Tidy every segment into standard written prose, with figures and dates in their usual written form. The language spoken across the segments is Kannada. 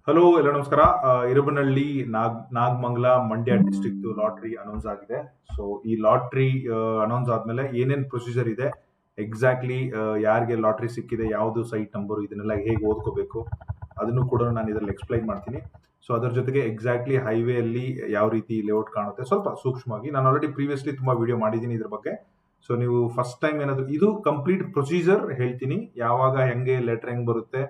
ಹಲೋ ಎಲ್ಲ ನಮಸ್ಕಾರ. Irabanahalli Nagamangala Mandya district lottery announce ಆಗಿದೆ. ಸೊ ಈ ಲಾಟ್ರಿ ಅನೌನ್ಸ್ ಆದ್ಮೇಲೆ ಏನೇನ್ ಪ್ರೊಸೀಜರ್ ಇದೆ, ಎಕ್ಸಾಕ್ಟ್ಲಿ ಯಾರಿಗೆ ಲಾಟ್ರಿ ಸಿಕ್ಕಿದೆ, ಯಾವ್ದು ಸೈಟ್ ನಂಬರ್, ಇದನ್ನೆಲ್ಲ ಹೇಗೆ ಓದ್ಕೋಬೇಕು ಅದನ್ನು ಕೂಡ ನಾನು ಇದರಲ್ಲಿ ಎಕ್ಸ್ಪ್ಲೈನ್ ಮಾಡ್ತೀನಿ. ಸೊ ಅದರ ಜೊತೆಗೆ ಎಕ್ಸಾಕ್ಟ್ಲಿ ಹೈವೇ ಅಲ್ಲಿ ಯಾವ ರೀತಿ ಲೇಔಟ್ ಕಾಣುತ್ತೆ ಸ್ವಲ್ಪ ಸೂಕ್ಷ್ಮವಾಗಿ ನಾನು ಆಲ್ರೆಡಿ ಪ್ರೀವಿಯಸ್ಲಿ ತುಂಬಾ ವಿಡಿಯೋ ಮಾಡಿದ್ದೀನಿ ಇದ್ರ ಬಗ್ಗೆ. ಸೊ ನೀವು ಫಸ್ಟ್ ಟೈಮ್ ಏನಾದ್ರು ಇದು ಕಂಪ್ಲೀಟ್ ಪ್ರೊಸೀಜರ್ ಹೇಳ್ತೀನಿ, ಯಾವಾಗ ಹೆಂಗೆ ಲೆಟರ್ ಹೆಂಗ್ ಬರುತ್ತೆ,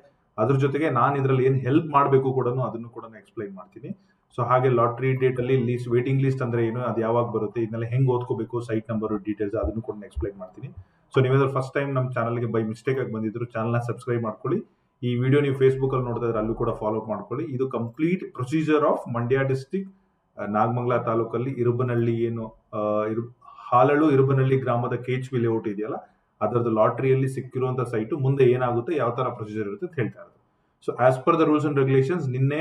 ಅದ್ರ ಜೊತೆಗೆ ನಾನು ಇದರಲ್ಲಿ ಏನು ಹೆಲ್ಪ್ ಮಾಡಬೇಕು ಕೂಡ ಅದನ್ನು ಕೂಡ ಎಕ್ಸ್ಪ್ಲೈನ್ ಮಾಡ್ತೀನಿ. ಸೊ ಹಾಗೆ ಲಾಟ್ರಿ ಡೇಟ್ ಅಲ್ಲಿ ಲಿಸ್ಟ್, ವೇಟಿಂಗ್ ಲಿಸ್ಟ್ ಅಂದ್ರೆ ಏನು, ಅದು ಯಾವಾಗ ಬರುತ್ತೆ, ಇದನ್ನೆಲ್ಲ ಹೆಂಗ್ ಓದ್ಕೋಬೇಕು, ಸೈಟ್ ನಂಬರ್ ಡೀಟೇಲ್ಸ್ ಅದನ್ನು ಕೂಡ ಎಕ್ಸ್ಪ್ಲೈನ್ ಮಾಡ್ತೀನಿ. ಸೊ ನೀವೇನಾದ್ರು ಫಸ್ಟ್ ಟೈಮ್ ನಮ್ಮ ಚಾನಲ್ಗೆ ಬೈ ಮಿಸ್ಟೇಕ್ ಆಗಿ ಬಂದಿದ್ರು ಚಾನಲ್ನ ಸಬ್ಸ್ಕ್ರೈಬ್ ಮಾಡ್ಕೊಳ್ಳಿ. ಈ ವಿಡಿಯೋ ನೀವು ಫೇಸ್ಬುಕ್ ಅಲ್ಲಿ ನೋಡ್ತಾ ಇದ್ರೆ ಅಲ್ಲೂ ಕೂಡ ಫಾಲೋ ಅಪ್ ಮಾಡ್ಕೊಳ್ಳಿ. ಇದು complete procedure of Mandya district Nagamangala ತಾಲೂಕಲ್ಲಿ ಇರಬನಹಳ್ಳಿ ಏನು ಹಾಲಳು ಇರಬನಹಳ್ಳಿ ಗ್ರಾಮದ KHP ಲೇಔಟ್ ಇದೆಯಲ್ಲ, ಅದರದ್ದು ಲಾಟ್ರಿಯಲ್ಲಿ ಸಿಕ್ಕಿರುವಂತ ಸೈಟು ಮುಂದೆ ಏನಾಗುತ್ತೆ, ಯಾವ ತರ ಪ್ರೊಸೀಜರ್ ಇರುತ್ತೆ ಅಂತ ಹೇಳ್ತಾ ಇರೋದು. So as per the rules and regulations ನಿನ್ನೆ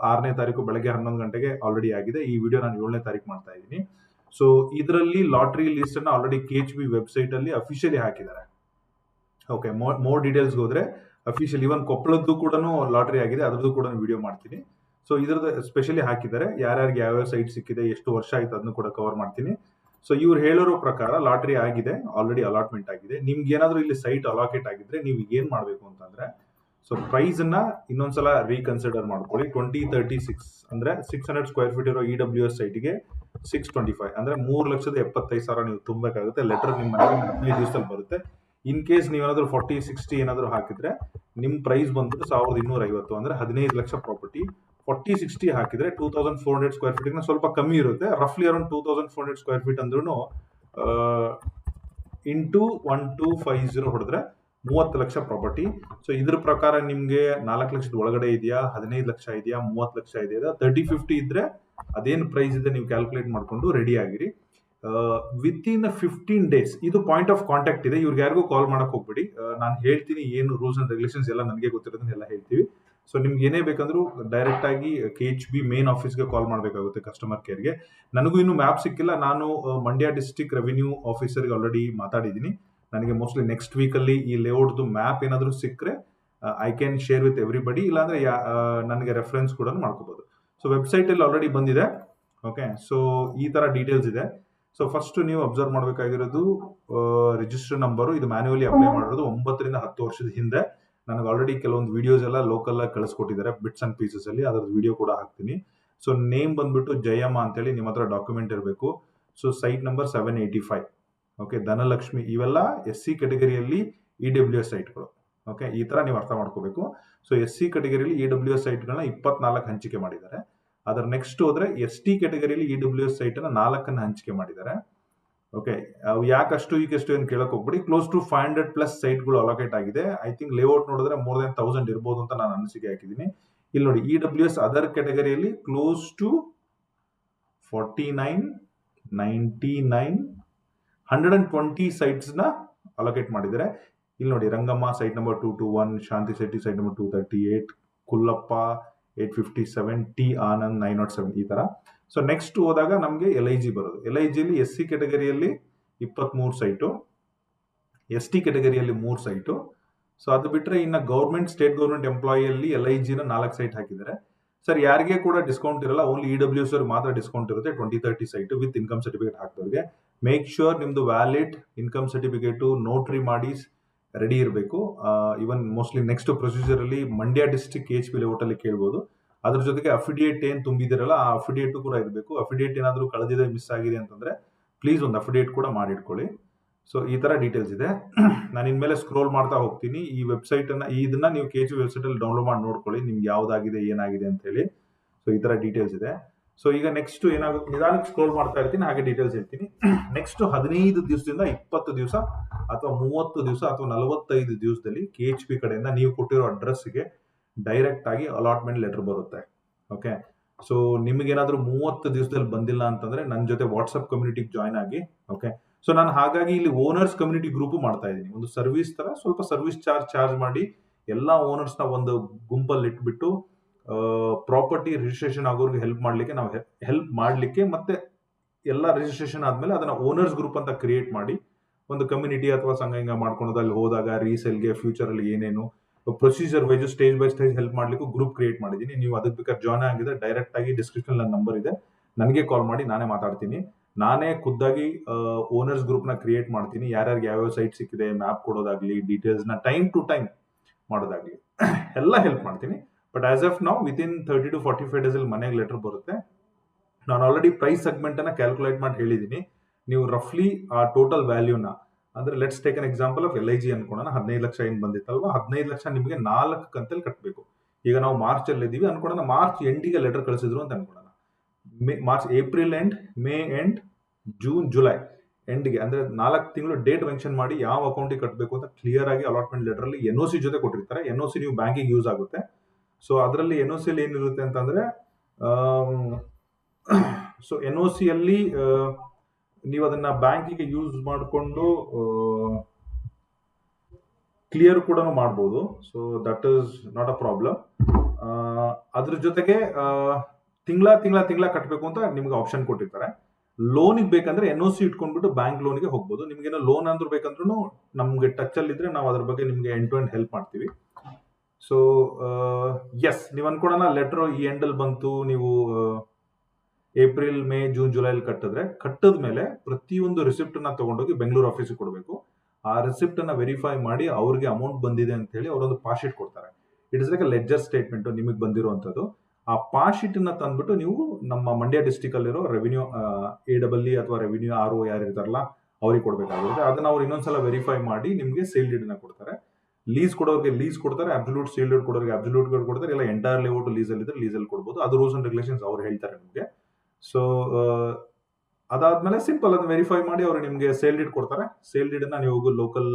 6ನೇ ತಾರೀಕು ಬೆಳಗ್ಗೆ 11 ಗಂಟೆಗೆ ಆಲ್ರೆಡಿ ಆಗಿದೆ. ಈ ವಿಡಿಯೋ ನಾನು 7ನೇ ತಾರೀಕು ಮಾಡ್ತಾ ಇದ್ದೀನಿ. ಸೊ ಇದರಲ್ಲಿ ಲಾಟ್ರಿ ಲಿಸ್ಟ್ ಅನ್ನ ಆಲ್ರೆಡಿ KHP ವೆಬ್ಸೈಟ್ ಅಲ್ಲಿ ಅಫಿಷಿಯಲಿ ಹಾಕಿದ್ದಾರೆ. ಓಕೆ, ಮೋರ್ ಡೀಟೇಲ್ಸ್ ಹೋದ್ರೆ ಅಫಿಷಿಯಲ್ ಇವನ್ ಕೊಪ್ಪಳದ್ದು ಕೂಡ ಲಾಟ್ರಿ ಆಗಿದೆ, ಅದ್ರದ್ದು ಕೂಡ ವಿಡಿಯೋ ಮಾಡ್ತೀನಿ. ಸೊ ಇದ್ರದ್ದು ಸ್ಪೆಷಲಿ ಹಾಕಿದ್ದಾರೆ, ಯಾರ್ಯಾರಿಗೆ ಯಾವ್ಯಾವ ಸೈಟ್ ಸಿಕ್ಕಿದೆ, ಎಷ್ಟು ವರ್ಷ ಆಯ್ತು ಅದನ್ನು ಕೂಡ ಕವರ್ ಮಾಡ್ತೀನಿ. ಸೊ ಇವ್ರು ಹೇಳಿರೋ ಪ್ರಕಾರ ಲಾಟ್ರಿ ಆಗಿದೆ, ಆಲ್ರೆಡಿ ಅಲಾಟ್ಮೆಂಟ್ ಆಗಿದೆ. ನಿಮ್ಗೆ ಏನಾದ್ರು ಇಲ್ಲಿ ಸೈಟ್ ಅಲಾಕೇಟ್ ಆಗಿದ್ರೆ ನೀವು ಏನ್ ಮಾಡ್ಬೇಕು ಅಂತಂದ್ರೆ, ಸೊ ಪ್ರೈಸ್ ಅನ್ನ ಇನ್ನೊಂದ್ಸಲ ರೀಕನ್ಸಿಡರ್ ಮಾಡ್ಕೊಳ್ಳಿ. 2036 ಅಂದ್ರೆ 600 ಸ್ಕ್ವೇರ್ ಫೀಟ್ ಇರೋ EWS ಸೈಟ್ಗೆ 625 ಅಂದ್ರೆ 3,75,000 ನೀವು ತುಂಬಬೇಕಾಗುತ್ತೆ. ಲೆಟರ್ ನಿಮ್ಮ ಮನೆಗೆ 15 ದಿವಸದಲ್ಲಿ ಬರುತ್ತೆ. ಇನ್ ಕೇಸ್ ನೀವೇನಾದ್ರೂ 40-60 ಏನಾದ್ರು ಹಾಕಿದ್ರೆ ನಿಮ್ ಪ್ರೈಸ್ ಬಂದ್ಬಿಟ್ಟು 1,250 ಅಂದ್ರೆ 15 ಲಕ್ಷ ಪ್ರಾಪರ್ಟಿ. 40-60 ಹಾಕಿದ್ರೆ 2,400 ಸ್ಕ್ವೇರ್ ಫೀಟ್ ಸ್ವಲ್ಪ ಕಮ್ಮಿ ಇರುತ್ತೆ, ರಫ್ಲಿ ಅರೌಂಡ್ 2,400 ಸ್ಕ್ವೇರ್ ಫೀಟ್ ಅಂದ್ರೂ ಇಂಟು 1250 ಹೊಡೆದ್ರೆ 30 ಲಕ್ಷ ಪ್ರಾಪರ್ಟಿ. ಸೊ ಇದ್ರ ಪ್ರಕಾರ ನಿಮ್ಗೆ 4 ಲಕ್ಷದ ಒಳಗಡೆ ಇದೆಯಾ, 15 ಲಕ್ಷ ಇದೆಯಾ, 30 ಲಕ್ಷ ಇದೆಯಾ, 30-50 ಇದ್ರೆ ಅದೇನು ಪ್ರೈಸ್ ಇದೆ ನೀವು ಕ್ಯಾಲ್ಕುಲೇಟ್ ಮಾಡ್ಕೊಂಡು ರೆಡಿ ಆಗಿರಿ. ವಿತ್ ಇನ್ 15 ಡೇಸ್ ಇದು ಪಾಯಿಂಟ್ ಆಫ್ ಕಾಂಟ್ಯಾಕ್ಟ್ ಇದೆ, ಇವ್ರಿಗೆ ಯಾರಿಗೂ ಕಾಲ್ ಮಾಡಕ್ ಹೋಗ್ಬೇಡಿ. ನಾನು ಹೇಳ್ತೀನಿ ಏನು ರೂಲ್ಸ್ ಅಂಡ್ ರೆಗ್ಯುಲೇಷನ್ಸ್ ಎಲ್ಲ ನನಗೆ ಗೊತ್ತಿರೋದನ್ನೆಲ್ಲ ಹೇಳ್ತೀವಿ. ಸೊ ನಿಮ್ಗೆ ಏನೇ ಬೇಕಂದ್ರೂ ಡೈರೆಕ್ಟ್ ಆಗಿ KHP ಮೇನ್ ಆಫೀಸ್ಗೆ ಕಾಲ್ ಮಾಡಬೇಕಾಗುತ್ತೆ, ಕಸ್ಟಮರ್ ಕೇರ್ಗೆ. ನನಗೂ ಇನ್ನು ಮ್ಯಾಪ್ ಸಿಕ್ಕಿಲ್ಲ, ನಾನು ಮಂಡ್ಯ ಡಿಸ್ಟ್ರಿಕ್ಟ್ ರೆವಿನ್ಯೂ ಆಫೀಸರ್ಗೆ ಆಲ್ರೆಡಿ ಮಾತಾಡಿದ್ದೀನಿ. ನನಗೆ ಮೋಸ್ಟ್ಲಿ ನೆಕ್ಸ್ಟ್ ವೀಕಲ್ಲಿ ಈ ಲೇಔಟ್ದು ಮ್ಯಾಪ್ ಏನಾದರೂ ಸಿಕ್ಕರೆ I can share with everybody, ಇಲ್ಲಾಂದ್ರೆ ನನಗೆ ರೆಫರೆನ್ಸ್ ಕೂಡ ಮಾಡ್ಕೋಬಹುದು. ಸೊ ವೆಬ್ಸೈಟಲ್ಲಿ ಆಲ್ರೆಡಿ ಬಂದಿದೆ. ಓಕೆ, ಸೊ ಈ ತರ ಡೀಟೇಲ್ಸ್ ಇದೆ. ಸೊ ಫಸ್ಟ್ ನೀವು ಅಬ್ಸರ್ವ್ ಮಾಡಬೇಕಾಗಿರೋದು ರಿಜಿಸ್ಟರ್ ನಂಬರು. ಇದು ಮ್ಯಾನ್ಯುವಲಿ ಅಪ್ಲೈ ಮಾಡಿರೋದು 9 ರಿಂದ 10 ವರ್ಷದ ಹಿಂದೆ. ನನಗೆ ಆಲ್ರೆಡಿ ಕೆಲವೊಂದು ವಿಡಿಯೋಸ್ ಎಲ್ಲ ಲೋಕಲ್ ಆಗಿ ಕಳಿಸ್ಕೊಟ್ಟಿದ್ದಾರೆ ಬಿಟ್ಸ್ ಅಂಡ್ ಪೀಸಸ್ ಅಲ್ಲಿ, ಅದ್ರದ್ದು ವಿಡಿಯೋ ಕೂಡ ಹಾಕ್ತೀನಿ. ಸೊ ನೇಮ್ ಬಂದ್ಬಿಟ್ಟು ಜಯಮ್ಮ ಅಂತೇಳಿ ನಿಮ್ಮ ಹತ್ರ ಡಾಕ್ಯುಮೆಂಟ್ ಇರಬೇಕು. So site number 785. Okay, Dhanalakshmi, ಇವೆಲ್ಲ SC ಕೆಟಗರಿಯಲ್ಲಿ EWS ಸೈಟ್ಗಳು. ಓಕೆ, ಈ ತರ ನೀವು ಅರ್ಥ ಮಾಡ್ಕೋಬೇಕು. ಸೊ SC ಕೆಟಗರಿಯಲ್ಲಿ EWS ಸೈಟ್ಗಳನ್ನ 24 ಹಂಚಿಕೆ ಮಾಡಿದ್ದಾರೆ. ಅದರ ನೆಕ್ಸ್ಟ್ ಹೋದ್ರೆ ST ಕೆಟಗರಿಯಲ್ಲಿ EWS ಸೈಟ್ ಅನ್ನ 4 ಹಂಚಿಕೆ ಮಾಡಿದ್ದಾರೆ. ಓಕೆ, ಯಾಕಷ್ಟು ಈಗಷ್ಟು ಏನು ಕೇಳಕ್ ಹೋಗ್ಬಿಡಿ. ಕ್ಲೋಸ್ ಟು 500+ ಸೈಟ್ಗಳು ಅಲೋಕೇಟ್ ಆಗಿದೆ. ಐ ಥಿಂಕ್ ಲೇಔಟ್ ನೋಡಿದ್ರೆ ಮೋರ್ ದೆನ್ 1000 ಇರ್ಬೋದು ಅಂತ ನಾನು ಅನಿಸಿಕೆ ಹಾಕಿದ್ದೀನಿ. ಇಲ್ಲಿ ನೋಡಿ, EWS ಅದರ್ ಕೆಟಗರಿಯಲ್ಲಿ ಕ್ಲೋಸ್ ಟು 49, 99, 120 ಸೈಟ್ಸ್ ನ ಅಲೋಕೇಟ್ ಮಾಡಿದ್ದಾರೆ. ಇಲ್ಲಿ ನೋಡಿ, Rangamma site number 221, Shanti Shetty site number 238, Kullappa 857, T Anand 907, ಈ ತರ. ಸೊ ನೆಕ್ಸ್ಟ್ ಹೋದಾಗ ನಮಗೆ LIG ಬರೋದು. LIGಲಿ SC ಕೆಟಗರಿಯಲ್ಲಿ 23 ಸೈಟು, ST ಕೆಟಗರಿಯಲ್ಲಿ 3 ಸೈಟು. ಸೊ ಅದು ಬಿಟ್ರೆ ಇನ್ನು ಸ್ಟೇಟ್ ಗೌರ್ಮೆಂಟ್ ಎಂಪ್ಲಾಯಿಯಲ್ಲಿ LIGನ 4 ಸೈಟ್ ಹಾಕಿದ್ದಾರೆ. ಸರ್, ಯಾರಿಗೆ ಕೂಡ ಡಿಸ್ಕೌಂಟ್ ಇರಲ್ಲ, ಓನ್ಲಿ EWS ಅವ್ರಿಗೆ ಮಾತ್ರ ಡಿಸ್ಕೌಂಟ್ ಇರುತ್ತೆ. 20-30 ಸೈಟ್ ವಿತ್ ಇನ್ಕಮ್ ಸರ್ಟಿಫಿಕೇಟ್ ಹಾಕಿದವ್ರಿಗೆ. ಮೇಕ್ ಶೂರ್ ನಿಮ್ದು ವ್ಯಾಲಿಡ್ ಇನ್ಕಮ್ ಸರ್ಟಿಫಿಕೇಟು ನೋಟ್ರಿ ಮಾಡಿ ರೆಡಿ ಇರಬೇಕು. ಇವನ್ ಮೋಸ್ಟ್ಲಿ ನೆಕ್ಸ್ಟ್ ಪ್ರೊಸೀಜರ್ ಅಲ್ಲಿ ಮಂಡ್ಯ ಡಿಸ್ಟ್ರಿಕ್ಟ್ KHP ಲೇಔಟ್ ಅಲ್ಲಿ ಕೇಳ್ಬೋದು. ಅದ್ರ ಜೊತೆಗೆ ಅಫಿಡಿಯೇಟ್ ಏನ್ ತುಂಬಿದಿರಲ್ಲ, ಆ ಅಫಿಡಿಯೇಟ್ ಕೂಡ ಇರಬೇಕು. ಅಫಿಡಿಯೇಟ್ ಏನಾದರೂ ಕಳೆದಿದೆ, ಮಿಸ್ ಆಗಿದೆ ಅಂತಂದ್ರೆ ಪ್ಲೀಸ್ ಒಂದು ಅಫಿಡಿಯೇಟ್ ಕೂಡ ಮಾಡಿಟ್ಕೊಳ್ಳಿ. ಸೊ ಈ ತರ ಡೀಟೇಲ್ಸ್ ಇದೆ. ನಾನು ಇನ್ಮೇಲೆ ಸ್ಕ್ರೋಲ್ ಮಾಡ್ತಾ ಹೋಗ್ತೀನಿ. ಈ ವೆಬ್ಸೈಟ್ ಅನ್ನ, ಇದನ್ನ ನೀವು KHP ವೆಬ್ಸೈಟ್ ಅಲ್ಲಿ ಡೌನ್ಲೋಡ್ ಮಾಡಿ ನೋಡ್ಕೊಳ್ಳಿ, ನಿಮ್ಗೆ ಯಾವ್ದಾಗಿದೆ ಏನಾಗಿದೆ ಅಂತ ಹೇಳಿ. ಸೊ ಈ ತರ ಡೀಟೇಲ್ಸ್ ಇದೆ. ಸೊ ಈಗ ನೆಕ್ಸ್ಟ್ ಏನಾಗುತ್ತೆ, ನಿಧಾನಕ್ಕೆ ಸ್ಕ್ರೋಲ್ ಮಾಡ್ತಾ ಇರ್ತೀನಿ, ಹಾಗೆ ಡೀಟೇಲ್ಸ್ ಹೇಳ್ತೀನಿ. ನೆಕ್ಸ್ಟ್ 15 ದಿವಸದಿಂದ 20 ದಿವಸ ಅಥವಾ 30 ದಿವಸ ಅಥವಾ 45 ದಿವಸದಲ್ಲಿ KHP ಕಡೆಯಿಂದ ನೀವು ಕೊಟ್ಟಿರೋ ಅಡ್ರೆಸ್ಗೆ ಡೈರೆಕ್ಟ್ ಆಗಿ ಅಲಾಟ್ಮೆಂಟ್ ಲೆಟರ್ ಬರುತ್ತೆ. ಓಕೆ, ಸೊ ನಿಮಗೇನಾದ್ರೂ 30 ದಿವಸದಲ್ಲಿ ಬಂದಿಲ್ಲ ಅಂತಂದ್ರೆ ನನ್ನ ಜೊತೆ ವಾಟ್ಸ್ಆಪ್ ಕಮ್ಯುನಿಟಿಗೆ ಜಾಯ್ನ್ ಆಗಿ. ಓಕೆ, ಸೊ ನಾನು ಹಾಗಾಗಿ ಇಲ್ಲಿ ಓನರ್ಸ್ ಕಮ್ಯುನಿಟಿ ಗ್ರೂಪ್ ಮಾಡ್ತಾ ಇದ್ದೀನಿ. ಒಂದು ಸರ್ವಿಸ್ ತರ ಸ್ವಲ್ಪ ಸರ್ವಿಸ್ ಚಾರ್ಜ್ ಮಾಡಿ ಎಲ್ಲಾ ಓನರ್ಸ್ ನ ಒಂದು ಗುಂಪಲ್ಲಿ ಇಟ್ಬಿಟ್ಟು ಪ್ರಾಪರ್ಟಿ ರಿಜಿಸ್ಟ್ರೇಷನ್ ಆಗೋರ್ಗೆ ಹೆಲ್ಪ್ ಮಾಡ್ಲಿಕ್ಕೆ ಮತ್ತೆ ಎಲ್ಲ ರಿಜಿಸ್ಟ್ರೇಷನ್ ಆದ್ಮೇಲೆ ಅದನ್ನ ಓನರ್ಸ್ ಗ್ರೂಪ್ ಅಂತ ಕ್ರಿಯೇಟ್ ಮಾಡಿ ಒಂದು ಕಮ್ಯುನಿಟಿ ಅಥವಾ ಸಂಘ ಹಿಂಗ ಮಾಡ್ಕೊಂಡು ಅಲ್ಲಿ ಹೋದಾಗ ರೀಸೇಲ್ಗೆ ಫ್ಯೂಚರ್ ಅಲ್ಲಿ ಏನೇನು procedure wise stage by stage help ಮಾಡ್ಲಿಕ್ಕೂ ಗ್ರೂಪ್ ಕ್ರಿಯೇಟ್ ಮಾಡಿದ್ದೀನಿ. ನೀವು ಅದಕ್ಕೆ ಬೇಕಾದ್ರೆ ಜಾಯ್ನ್ ಆಗಿದ್ರೆ ಡೈರೆಕ್ಟ್ ಆಗಿ ಡಿಸ್ಕ್ರಿಪ್ಷನ್ ನನ್ನ ನಂಬರ್ ಇದೆ, ನನಗೆ ಕಾಲ್ ಮಾಡಿ, ನಾನೇ ಮಾತಾಡ್ತೀನಿ. ನಾನೇ ಖುದ್ದಾಗಿ ಓನರ್ಸ್ ಗ್ರೂಪ್ ನ ಕ್ರಿಯೇಟ್ ಮಾಡ್ತೀನಿ. ಯಾರ್ಯಾರಿಗೆ ಯಾವ್ಯಾವ ಸೈಟ್ ಸಿಕ್ಕಿದೆ, ಮ್ಯಾಪ್ ಕೊಡೋದಾಗ್ಲಿ, ಡೀಟೇಲ್ಸ್ ನ ಟೈಮ್ ಟು ಟೈಮ್ ಮಾಡೋದಾಗ್ಲಿ ಎಲ್ಲ ಹೆಲ್ಪ್ ಮಾಡ್ತೀನಿ. ಬಟ್ ಆಸ್ ಆಫ್ ನಾವು ವಿತಿನ್ 30 to 45 ಡೇಸ್ ಅಲ್ಲಿ ಮನೆಗೆ ಲೆಟರ್ ಬರುತ್ತೆ. ನಾನು ಆಲ್ರೆಡಿ ಪ್ರೈಸ್ ಸೆಗ್ಮೆಂಟ್ ಅನ್ನ ಕ್ಯಾಲ್ಕುಲೇಟ್ ಮಾಡಿ ಹೇಳಿದ್ದೀನಿ. ನೀವು ರಫ್ಲಿ ಆ ಟೋಟಲ್ ವ್ಯಾಲ್ಯೂನ, ಅಂದ್ರೆ let's take an example of LIG ಅನ್ಕೊಳ್ಳೋಣ. 15 lakh ಏನ್ ಬಂದಿತ್ತಲ್ವಾ, 15 ಲಕ್ಷ ನಿಮಗೆ 4 ಕಂತಲ್ಲಿ ಕಟ್ಟಬೇಕು. ಈಗ ನಾವು ಮಾರ್ಚ್ ಅಲ್ಲಿ ಇದ್ದೀವಿ ಅನ್ಕೊಳ್ಳೋಣ, ಮಾರ್ಚ್ ಎಂಡಿಗೆ ಲೆಟರ್ ಕಳಿಸಿದ್ರು ಅಂತ ಅನ್ಕೊಳ್ಳೋಣ. March, April end, May end, June, July ಎಂಡ್ಗೆ, ಅಂದ್ರೆ 4 ತಿಂಗಳು ಡೇಟ್ ಮೆನ್ಷನ್ ಮಾಡಿ ಯಾವ ಅಕೌಂಟಿಗೆ ಕಟ್ಟಬೇಕು ಅಂತ ಕ್ಲಿಯರ್ ಆಗಿ ಅಲಾಟ್ಮೆಂಟ್ ಲೆಟರ್ ಅಲ್ಲಿ NOC ಜೊತೆ ಕೊಟ್ಟಿರ್ತಾರೆ. NOC ನೀವು ಬ್ಯಾಂಕಿಗೆ ಯೂಸ್ ಆಗುತ್ತೆ. ಸೊ ಅದರಲ್ಲಿ NOC ಅಲ್ಲಿ ಏನಿರುತ್ತೆ ಅಂತಂದ್ರೆ, ಸೊ NOC ಅಲ್ಲಿ ನೀವು ಅದನ್ನ ಬ್ಯಾಂಕಿಗೆ ಯೂಸ್ ಮಾಡಿಕೊಂಡು ಕ್ಲಿಯರ್ ಕೂಡ ಮಾಡಬಹುದು. So that is not a problem. ಅದ್ರ ಜೊತೆಗೆ ತಿಂಗಳ ಕಟ್ಟಬೇಕು ಅಂತ ನಿಮ್ಗೆ ಆಪ್ಷನ್ ಕೊಟ್ಟಿರ್ತಾರೆ. ಲೋನಿಗೆ ಬೇಕಂದ್ರೆ NOC ಇಟ್ಕೊಂಡ್ಬಿಟ್ಟು ಬ್ಯಾಂಕ್ ಲೋನ್ಗೆ ಹೋಗ್ಬೋದು. ನಿಮ್ಗೇನೋ ಲೋನ್ ಅಂದ್ರೂ ಬೇಕಂದ್ರೂ ನಮ್ಗೆ ಟಚ್ ಅಲ್ಲಿ ಇದ್ರೆ ನಾವು ಅದ್ರ ಬಗ್ಗೆ ನಿಮ್ಗೆ ಎಂಡ್ ಟು ಎಂಡ್ ಹೆಲ್ಪ್ ಮಾಡ್ತೀವಿ. ಸೊ ಎಸ್, ನೀವು ಅನ್ಕೊಳೋಣ ಲೆಟರ್ ಈ ಎಂಡ್ ಅಲ್ಲಿ ಬಂತು, ನೀವು ಏಪ್ರಿಲ್, ಮೇ, ಜೂನ್, ಜುಲೈ ಕಟ್ಟಿದ್ರೆ, ಕಟ್ಟದ ಮೇಲೆ ಪ್ರತಿಯೊಂದು ರಿಸಿಪ್ಟ್ ನ ತಗೊಂಡೋಗಿ ಬೆಂಗಳೂರು ಆಫೀಸಿಗೆ ಕೊಡಬೇಕು. ಆ ರಿಸಿಪ್ಟ್ ಅನ್ನ ವೆರಿಫೈ ಮಾಡಿ ಅವ್ರಿಗೆ ಅಮೌಂಟ್ ಬಂದಿದೆ ಅಂತ ಹೇಳಿ ಅವರೊಂದು ಪಾಸ್ ಶೀಟ್ ಕೊಡ್ತಾರೆ. It is like ledger statement ನಿಮಗೆ ಬಂದಿರುವಂತದ್ದು. ಆ ಪಾಸ್ ಶೀಟ್ ನ ತಂದ್ಬಿಟ್ಟು ನೀವು ನಮ್ಮ ಮಂಡ್ಯ ಡಿಸ್ಟಿಕ್ ಅಲ್ಲಿರೋ ರೆವಿನ್ಯೂ AEE ಅಥವಾ ರೆವಿನ್ಯೂ RO ಯಾರು ಇರ್ತಾರಲ್ಲ ಅವ್ರಿಗೆ ಕೊಡ್ಬೇಕಾಗುತ್ತೆ. ಅದನ್ನ ಅವ್ರು ಇನ್ನೊಂದ್ಸಲ ವೆರಿಫೈ ಮಾಡಿ ನಿಮ್ಗೆ ಸೇಲ್ ಡೀಡ್ ನ ಕೊಡ್ತಾರೆ. ಲೀಸ್ ಕೊಡೋರಿಗೆ ಲೀಸ್ ಕೊಡ್ತಾರೆ, ಅಬ್ಸಲ್ಯೂಟ್ ಸೇಲ್ ಡೀಡ್ ಕೊಡೋರಿಗೆ ಅಬ್ಸಲ್ಯೂಟ್ ಕೊಡ್ತಾರೆ, ಇಲ್ಲ ಎಂಟೈರ್ ಲೇಔಟ್ ಲೀಸ್ ಅಲ್ಲಿ ಇದ್ರೆ ಲೀಸ್ ಅಲ್ಲಿ ಕೊಡ್ಬೋದು. ಅದು ರೂಲ್ಸ್ ಅಂಡ್ ರೆಗ್ಯುಲೇಷನ್ಸ್ ಅವ್ರು ಹೇಳ್ತಾರೆ ನಿಮಗೆ. ಸೊ ಅದಾದ್ಮೇಲೆ ಸಿಂಪಲ್ ಅದನ್ನ ವೆರಿಫೈ ಮಾಡಿ ಅವರು ನಿಮ್ಗೆ ಸೇಲ್ ಡೀಡ್ ಕೊಡ್ತಾರೆ. ಸೇಲ್ ಡೀಡ್ ಅನ್ನ ನೀವು ಲೋಕಲ್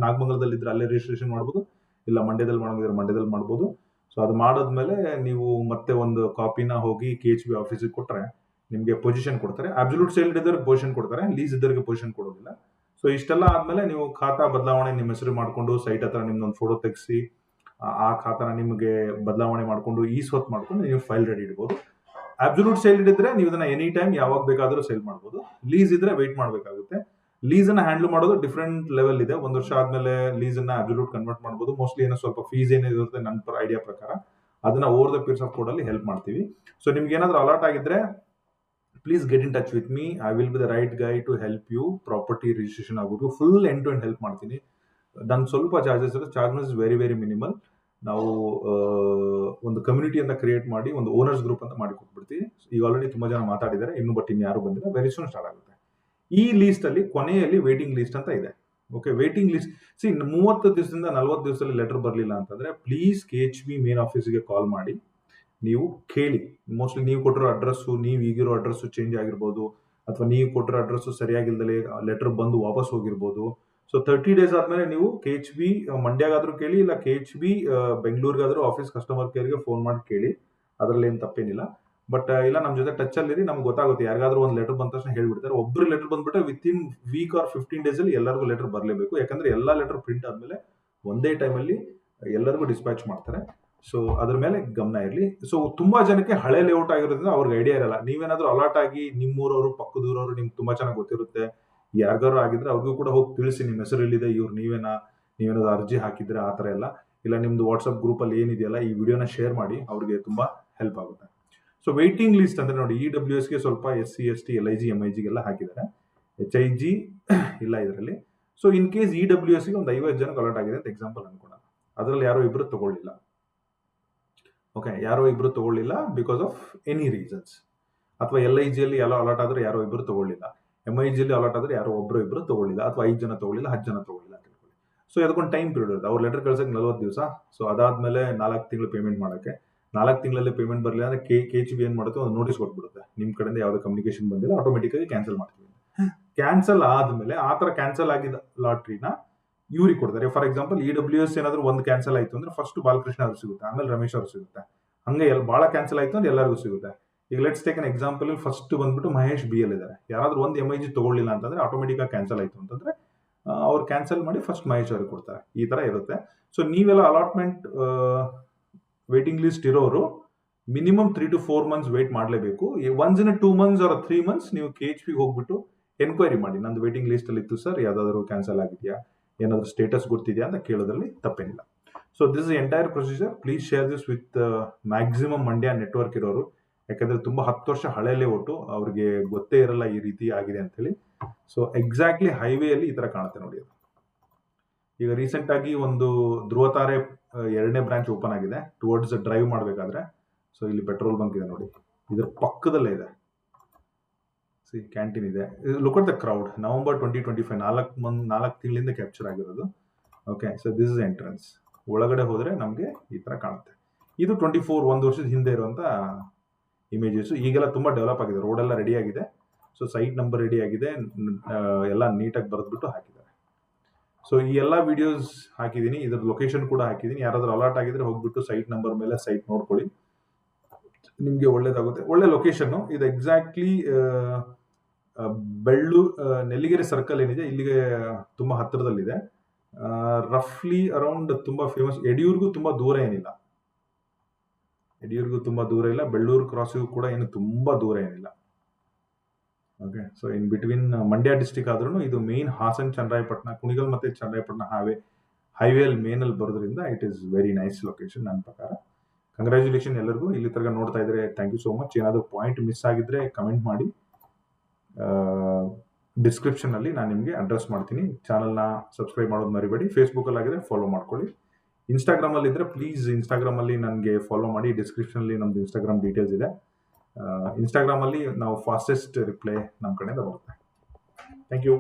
ನಾಗಮಂಗಲದಲ್ಲಿ ಇದ್ರೆ ಅಲ್ಲೇ ರಿಜಿಸ್ಟ್ರೇಷನ್ ಮಾಡ್ಬೋದು, ಇಲ್ಲ ಮಂಡ್ಯದಲ್ಲಿ ಮಾಡೋದಿದ್ರೆ ಮಂಡ್ಯದಲ್ಲಿ ಮಾಡ್ಬೋದು. ಸೊ ಅದು ಮಾಡಾದ್ಮೇಲೆ ನೀವು ಮತ್ತೆ ಒಂದು ಕಾಪಿನ ಹೋಗಿ KHB ಆಫೀಸಿಗೆ ಕೊಟ್ರೆ ನಿಮ್ಗೆ ಪೊಸಿಷನ್ ಕೊಡ್ತಾರೆ. ಅಬ್ಸಲ್ಯೂಟ್ ಸೇಲ್ ಡೀಡ್ ಇದ್ದವ್ರಿಗೆ ಪೊಸಿಷನ್ ಕೊಡ್ತಾರೆ, ಲೀಸ್ ಇದ್ದವ್ರಿಗೆ ಪೊಸಿಷನ್ ಕೊಡೋದಿಲ್ಲ. ಸೊ ಇಷ್ಟೆಲ್ಲ ಆದ್ಮೇಲೆ ನೀವು ಖಾತಾ ಬದಲಾವಣೆ ನಿಮ್ಮ ಹೆಸರು ಮಾಡ್ಕೊಂಡು ಸೈಟ್ ಹತ್ರ ನಿಮ್ದೊಂದು ಫೋಟೋ ತೆಗೆಸಿ ಆ ಖಾತಾನ ನಿಮಗೆ ಬದಲಾವಣೆ ಮಾಡ್ಕೊಂಡು ಸ್ವತ್ ಮಾಡ್ಕೊಂಡು ನೀವು ಫೈಲ್ ರೆಡಿ ಇಡ್ಬೋದು. ಅಬ್ಸಲ್ಯೂಟ್ ಸೇಲ್ ಇದ್ರೆ ನೀವು ಇದನ್ನ ಎನಿ ಟೈಮ್ ಯಾವಾಗ ಬೇಕಾದ್ರೂ ಸೇಲ್ ಮಾಡ್ಬೋದು. ಲೀಸ್ ಇದ್ರೆ ವೆಯ್ಟ್ ಮಾಡ್ಬೇಕಾಗುತ್ತೆ. ಲೀಸ್ ಅನ್ನ ಹ್ಯಾಂಡಲ್ ಮಾಡೋದು ಡಿಫ್ರೆಂಟ್ ಲೆವೆಲ್ ಇದೆ. 1 ವರ್ಷ ಆದ್ಮೇಲೆ ಲೀಸ್ ಅನ್ನ ಅಬ್ಸಲ್ಯೂಟ್ ಕನ್ವರ್ಟ್ ಮಾಡ್ಬೋದು. ಮೋಸ್ಟ್ಲಿ ಏನೋ ಸ್ವಲ್ಪ ಫೀಸ್ ಏನಿರುತ್ತೆ ನನ್ನ ಐಡಿಯಾ ಪ್ರಕಾರ ಅದನ್ನ over the periods of code ಅಲ್ಲಿ ಹೆಲ್ಪ್ ಮಾಡ್ತೀವಿ. ಸೊ ನಿಮ್ಗೆ ಏನಾದ್ರೂ ಅಲಾಟ್ ಆಗಿದ್ರೆ please get in touch with me. I will be the right guy to help you. Property registration ಆಗೋದು full end to end help ಮಾಡ್ತೀನಿ. ನನ್ನ ಸ್ವಲ್ಪ ಚಾರ್ಜಸ್ ಇದೆ, ಚಾರ್ಜಸ್ ವೆರಿ ವೆರಿ ಮಿನಿಮಲ್. ನಾವು ಒಂದು ಕಮ್ಯುನಿಟಿ ಅಂತ ಕ್ರಿಯೇಟ್ ಮಾಡಿ ಒಂದು ಓನರ್ಸ್ ಗ್ರೂಪ್ ಅಂತ ಮಾಡಿ ಕೊಟ್ಬಿಡ್ತೀವಿ. ಈಗ ಆಲ್ರೆಡಿ ತುಂಬಾ ಜನ ಮಾತಾಡಿದ್ದಾರೆ, ಇನ್ನು ಬಟ್ ಇನ್ಯಾರು ಬಂದಿಲ್ಲ. ವೆರಿ ಸೂನ್ ಸ್ಟಾರ್ಟ್ ಆಗುತ್ತೆ. ಈ ಲೀಸ್ಟ್ ಅಲ್ಲಿ ಕೊನೆಯಲ್ಲಿ ವೇಟಿಂಗ್ ಲಿಸ್ಟ್ ಅಂತ ಇದೆ. ಓಕೆ, ವೇಟಿಂಗ್ ಲಿಸ್ಟ್ 30 ದಿವಸದಿಂದ 40 ದಿವಸದಲ್ಲಿ ಲೆಟರ್ ಬರಲಿಲ್ಲ ಅಂತಂದ್ರೆ ಪ್ಲೀಸ್ KHB ಮೇನ್ ಆಫೀಸ್ಗೆ ಕಾಲ್ ಮಾಡಿ ನೀವು ಕೇಳಿ. ಮೋಸ್ಟ್ಲಿ ನೀವು ಕೊಟ್ಟಿರೋ ಅಡ್ರೆಸ್ಸು, ನೀವು ಈಗಿರೋ ಅಡ್ರೆಸ್ಸು ಚೇಂಜ್ ಆಗಿರ್ಬೋದು, ಅಥವಾ ನೀವು ಕೊಟ್ಟಿರೋ ಅಡ್ರೆಸ್ಸು ಸರಿಯಾಗಿಲ್ದಲೇ ಲೆಟರ್ ಬಂದು ವಾಪಸ್ ಹೋಗಿರ್ಬೋದು. ಸೊ 30 ಡೇಸ್ ಆದ್ಮೇಲೆ ನೀವು KHB ಮಂಡ್ಯಗಾದ್ರೂ ಕೇಳಿ, ಇಲ್ಲ KHB ಬೆಂಗಳೂರಿಗಾದ್ರೂ ಆಫೀಸ್ ಕಸ್ಟಮರ್ ಕೇರ್ಗೆ ಫೋನ್ ಮಾಡಿ ಕೇಳಿ. ಅದರಲ್ಲಿ ಏನು ತಪ್ಪೇನಿಲ್ಲ. ಬಟ್ ಇಲ್ಲ ನಮ್ಮ ಜೊತೆ ಟಚ್ ಅಲ್ಲಿ ನಮ್ಗೆ ಗೊತ್ತಾಗುತ್ತೆ. ಯಾರಿಗಾದ್ರೂ ಒಂದು ಲೆಟರ್ ಬಂದ ತಕ್ಷಣ ಹೇಳ್ಬಿಡ್ತಾರೆ. ಒಬ್ರು ಲೆಟರ್ ಬಂದ್ಬಿಟ್ರೆ ವಿತಿನ್ ವೀಕ್ ಆರ್ 15 ಡೇಸ್ ಅಲ್ಲಿ ಎಲ್ಲರಿಗೂ ಲೆಟರ್ ಬರಲೇಬೇಕು. ಯಾಕಂದ್ರೆ ಎಲ್ಲಾ ಲೆಟರ್ ಪ್ರಿಂಟ್ ಆದ್ಮೇಲೆ ಒಂದೇ ಟೈಮ್ ಅಲ್ಲಿ ಎಲ್ಲರಿಗೂ ಡಿಸ್ಪ್ಯಾಚ್ ಮಾಡ್ತಾರೆ. ಸೊ ಅದ್ರ ಮೇಲೆ ಗಮನ ಇರಲಿ. ಸೊ ತುಂಬಾ ಜನಕ್ಕೆ ಹಳೆ ಲೇಔಟ್ ಆಗಿರೋದ್ರಿಂದ ಅವ್ರಿಗೆ ಐಡಿಯಾ ಇರಲ್ಲ. ನೀವೇನಾದ್ರೂ ಅಲಾಟ್ ಆಗಿ ನಿಮ್ಮೂರವರು ಪಕ್ಕದೂರವರು ನಿಮ್ಗೆ ತುಂಬಾ ಚೆನ್ನಾಗಿ ಗೊತ್ತಿರುತ್ತೆ. ಯಾರಿಗಾರು ಆಗಿದ್ರೆ ಅವ್ರಿಗೂ ಕೂಡ ಹೋಗಿ ತಿಳಿಸಿ, ನಿಮ್ಮ ಹೆಸರು ಎಲ್ಲಿದೆ, ಇವ್ರು ನೀವೇನಾದ್ರು ಅರ್ಜಿ ಹಾಕಿದ್ರೆ ಆ ಥರ ಎಲ್ಲ. ಇಲ್ಲ ನಿಮ್ದು ವಾಟ್ಸ್ಆಪ್ ಗ್ರೂಪ್ ಅಲ್ಲಿ ಏನಿದೆಯಲ್ಲ ಈ ವಿಡಿಯೋನ ಶೇರ್ ಮಾಡಿ, ಅವ್ರಿಗೆ ತುಂಬಾ ಹೆಲ್ಪ್ ಆಗುತ್ತೆ. ಸೊ ವೇಟಿಂಗ್ ಲಿಸ್ಟ್ ಅಂದ್ರೆ ನೋಡಿ, EWSಗೆ ಸ್ವಲ್ಪ SC ST LIG MIG ಎಲ್ಲ ಹಾಕಿದ್ದಾರೆ, HIG ಇಲ್ಲ ಇದರಲ್ಲಿ. ಸೊ ಇನ್ ಕೇಸ್ EWSಗೆ ಒಂದು 50 ಜನಕ್ಕೆ ಅಲಾಟ್ ಆಗಿದೆ ಅಂತ ಎಕ್ಸಾಂಪಲ್ ಅನ್ಕೋಣ. ಅದರಲ್ಲಿ ಯಾರೋ ಇಬ್ರು ತಗೊಳ್ಳಿಲ್ಲ. ಓಕೆ, ಯಾರೋ ಇಬ್ರು ತಗೊಳ್ಳಿಲ್ಲ ಬಿಕಾಸ್ ಆಫ್ ಎನಿ ರೀಸನ್ಸ್. ಅಥವಾ LIG ಅಲ್ಲಿ ಯಾರೋ ಅಲಾಟ್ ಆದ್ರೆ ಯಾರೋ ಇಬ್ರು ತಗೊಳ್ಳಿಲ್ಲ, MIG ಅಲ್ಲಿ ಅಲಾಟ್ ಆದ್ರೆ ಯಾರೋ ಇಬ್ರು ತಗೊಳ್ಳಿಲ್ಲ, ಅಥವಾ 5 ಜನ ತಗೊಳ್ಳಿಲ್ಲ, 10 ಜನ ತಗೊಳ್ಳಿಲ್ಲ ಅಂತ ಹೇಳ್ಕೊಳ್ಳಿ. ಸೊ ಅದಕ್ಕೊಂದು ಟೈಮ್ ಪೀರಿಯಡ್ ಇರುತ್ತೆ. ಅವ್ರು ಲೆಟರ್ ಕಳ್ಸಕ್ಕೆ 40 ದಿವಸ. ಸೊ ಅದಾದ್ಮೇಲೆ 4 ತಿಂಗಳು ಪೇಮೆಂಟ್ ಮಾಡೋಕ್ಕೆ. 4 ತಿಂಗಳಲ್ಲಿ ಪೇಮೆಂಟ್ ಬರಲಿಲ್ಲ ಅಂದ್ರೆ KHB ಏನ್ ಮಾಡುತ್ತೆ, ಒಂದು ನೋಟಿಸ್ ಕೊಟ್ಬಿಡುತ್ತೆ, ನಿಮ್ ಕಡೆಯಿಂದ ಯಾವ್ದು ಕಮ್ಯುನಿಕೇಶನ್ ಬಂದಿಲ್ಲ, ಆಟೋಮೆಟಿಕ್ ಆಗಿ ಕ್ಯಾನ್ಸಲ್ ಮಾಡ್ತೀವಿ. ಕ್ಯಾನ್ಸಲ್ ಆದ್ಮೇಲೆ ಆ ತರ ಕ್ಯಾನ್ಸಲ್ ಆಗಿದ್ದ ಲಾಟ್ರಿನ ಇವ್ರಿಗೆ ಕೊಡ್ತಾರೆ. ಫಾರ್ ಎಕ್ಸಾಂಪಲ್ EWS ಏನಾದ್ರು ಒಂದು ಕ್ಯಾನ್ಸಲ್ ಆಯ್ತು ಅಂದ್ರೆ ಫಸ್ಟ್ ಬಾಲಕೃಷ್ಣ ಅವ್ರು ಸಿಗುತ್ತೆ, ಆಮೇಲೆ ರಮೇಶ್ ಅವ್ರು ಸಿಗುತ್ತೆ. ಹಂಗೆ ಬಹಳ ಕ್ಯಾನ್ಸಲ್ ಆಯ್ತು ಅಂದ್ರೆ ಎಲ್ಲರಿಗೂ ಸಿಗುತ್ತೆ. ಈಗ let's take an example, first ಬಂದ್ಬಿಟ್ಟು ಮಹೇಶ್ BL ಇದ್ದಾರೆ. ಯಾರಾದ್ರೂ ಒಂದು MIG ತಗೊಳ್ಳಿಲ್ಲ ಅಂತಂದ್ರೆ ಆಟೋಮೆಟಿಕ್ ಆಗಿ ಕ್ಯಾನ್ಸಲ್ ಆಯ್ತು ಅಂತಂದ್ರೆ ಅವ್ರು ಕ್ಯಾನ್ಸಲ್ ಮಾಡಿ ಫಸ್ಟ್ ಮಹೇಶ್ ಅವ್ರಿಗೆ ಕೊಡ್ತಾರೆ. ಈ ತರ ಇರುತ್ತೆ. ಸೊ ನೀವೆಲ್ಲ ಅಲಾಟ್ಮೆಂಟ್ ವೇಟಿಂಗ್ ಲಿಸ್ಟ್ ಇರೋರು ಮಿನಿಮಮ್ 3 to 4 months ವೇಟ್ ಮಾಡಲೇಬೇಕು. Once in 2 months or 3 months ನೀವು KHB ಹೋಗ್ಬಿಟ್ಟು ಎನ್ಕ್ವೈರಿ ಮಾಡಿ, ನಂದು ವೇಟಿಂಗ್ ಲಿಸ್ಟ್ ಅಲ್ಲಿ ಇತ್ತು ಸರ್, ಯಾವ್ದಾದ್ರು ಕ್ಯಾನ್ಸಲ್ ಆಗಿದೆಯಾ, ಏನಾದ್ರು ಸ್ಟೇಟಸ್ ಗೊತ್ತಿದೆಯಾ ಅಂತ ಕೇಳೋದ್ರಲ್ಲಿ ತಪ್ಪೇನಿಲ್ಲ. So this entire procedure. Please share this with maximum Mandya network ಇರೋರು, ಯಾಕಂದ್ರೆ ತುಂಬಾ 10 ವರ್ಷ ಹಳೆಯಲ್ಲೇ ಒಟ್ಟು ಅವ್ರಿಗೆ ಗೊತ್ತೇ ಇರಲ್ಲ ಈ ರೀತಿ ಆಗಿದೆ ಅಂತ ಹೇಳಿ. ಸೊ ಎಕ್ಸಾಕ್ಟ್ಲಿ ಹೈವೇ ಅಲ್ಲಿ ಈ ತರ ಕಾಣುತ್ತೆ ನೋಡಿ ಅದು. ಈಗ ರೀಸೆಂಟ್ ಆಗಿ ಒಂದು ಧ್ರುವತಾರೆ 2ನೇ ಬ್ರಾಂಚ್ ಓಪನ್ ಆಗಿದೆ ಟುವರ್ಡ್ಸ್ ಡ್ರೈವ್ ಮಾಡಬೇಕಾದ್ರೆ. ಸೊ ಇಲ್ಲಿ ಪೆಟ್ರೋಲ್ ಬಂಕ್ ಇದೆ ನೋಡಿ, ಇದ್ರ ಪಕ್ಕದಲ್ಲೇ ಇದೆ. ಸಿ ಕ್ಯಾಂಟೀನ್ ಇದೆ. Look at the crowd. November 2025, 4 ತಿಂಗಳಿಂದ ಕ್ಯಾಪ್ಚರ್ ಆಗಿರೋದು. Okay, so this is entrance. ಒಳಗಡೆ ಹೋದ್ರೆ ನಮಗೆ ಈ ತರ ಕಾಣುತ್ತೆ. ಇದು 1 ವರ್ಷದ ಹಿಂದೆ ಇರುವಂತ ಇಮೇಜಸ್. ಈಗೆಲ್ಲ ತುಂಬಾ ಡೆವಲಪ್ ಆಗಿದೆ, ರೋಡ್ ಎಲ್ಲ ರೆಡಿ ಆಗಿದೆ. ಸೊ ಸೈಟ್ ನಂಬರ್ ರೆಡಿ ಆಗಿದೆ, ಎಲ್ಲ ನೀಟಾಗಿ ಬರೆದ್ಬಿಟ್ಟು ಹಾಕಿದ್ದಾರೆ. ಸೊ ಈ ಎಲ್ಲ ವಿಡಿಯೋಸ್ ಹಾಕಿದ್ದೀನಿ, ಇದ್ರ ಲೊಕೇಶನ್ ಕೂಡ ಹಾಕಿದ್ದೀನಿ. ಯಾರಾದ್ರೂ ಅಲರ್ಟ್ ಆಗಿದ್ರೆ ಹೋಗ್ಬಿಟ್ಟು ಸೈಟ್ ನಂಬರ್ ಮೇಲೆ ಸೈಟ್ ನೋಡ್ಕೊಳ್ಳಿ, ನಿಮ್ಗೆ ಒಳ್ಳೇದಾಗುತ್ತೆ. ಒಳ್ಳೆ ಲೊಕೇಶನ್ ಇದು. ಎಕ್ಸಾಕ್ಟ್ಲಿ ನೆಲ್ಲಿಗೆರೆ ಸರ್ಕಲ್ ಏನಿದೆ ಇಲ್ಲಿಗೆ ತುಂಬಾ ಹತ್ತಿರದಲ್ಲಿದೆ. ರಫ್ಲಿ ಅರೌಂಡ್ ತುಂಬಾ ಫೇಮಸ್. ಯಡಿಯೂರ್ಗೂ ತುಂಬಾ ದೂರ ಏನಿಲ್ಲ. ಬೆಳ್ಳೂರು ಕ್ರಾಸಿಗೂ ಕೂಡ ಏನು ತುಂಬಾ ದೂರ ಏನಿಲ್ಲ. Okay, so in between Mandya district ಆದ್ರೂ ಇದು ಮೇನ್ ಹಾಸನ್ ಚನ್ನರಾಯಪಟ್ಟಣ, ಕುಣಿಗಲ್ ಮತ್ತೆ ಚನ್ನರಾಯಪಟ್ಟಣ ಹೈವೇ ಅಲ್ಲಿ ಮೇನ್ ಅಲ್ಲಿ ಬರೋದ್ರಿಂದ it is very nice location ನನ್ನ ಪ್ರಕಾರ. ಕಂಗ್ರ್ಯಾಚುಲೇಷನ್ ಎಲ್ಲರಿಗೂ. ಇಲ್ಲಿ ತನಕ ನೋಡ್ತಾ ಇದ್ರೆ ಥ್ಯಾಂಕ್ ಯು ಸೋ ಮಚ್. ಏನಾದರೂ ಪಾಯಿಂಟ್ ಮಿಸ್ ಆಗಿದ್ರೆ ಕಮೆಂಟ್ ಮಾಡಿ, ಡಿಸ್ಕ್ರಿಪ್ಷನ್ ಅಲ್ಲಿ ನಾನು ನಿಮಗೆ ಅಡ್ರೆಸ್ ಮಾಡ್ತೀನಿ. ಚಾನಲ್ನ ಸಬ್ಸ್ಕ್ರೈಬ್ ಮಾಡೋದು ಮರಿಬೇಡಿ. ಫೇಸ್ಬುಕ್ ಅಲ್ಲಿ ಆಗಿದ್ರೆ ಫಾಲೋ ಮಾಡ್ಕೊಳ್ಳಿ. ಇನ್ಸ್ಟಾಗ್ರಾಮ್ ಅಲ್ಲಿ ಇದ್ರೆ ಪ್ಲೀಸ್ ಇನ್ಸ್ಟಾಗ್ರಾಮ್ ಅಲ್ಲಿ ನನಗೆ ಫಾಲೋ ಮಾಡಿ. ಡಿಸ್ಕ್ರಿಪ್ಷನ್ ಅಲ್ಲಿ ನಮ್ದು ಇನ್ಸ್ಟಾಗ್ರಾಮ್ ಡೀಟೇಲ್ಸ್ ಇದೆ. ಇನ್ಸ್ಟಾಗ್ರಾಮ್ ಅಲ್ಲಿ ನಾವು ಫಾಸ್ಟೆಸ್ಟ್ ರಿಪ್ಲೈ ನಮ್ಮ ಕಡೆಯಿಂದ ಬರುತ್ತೆ. Thank you.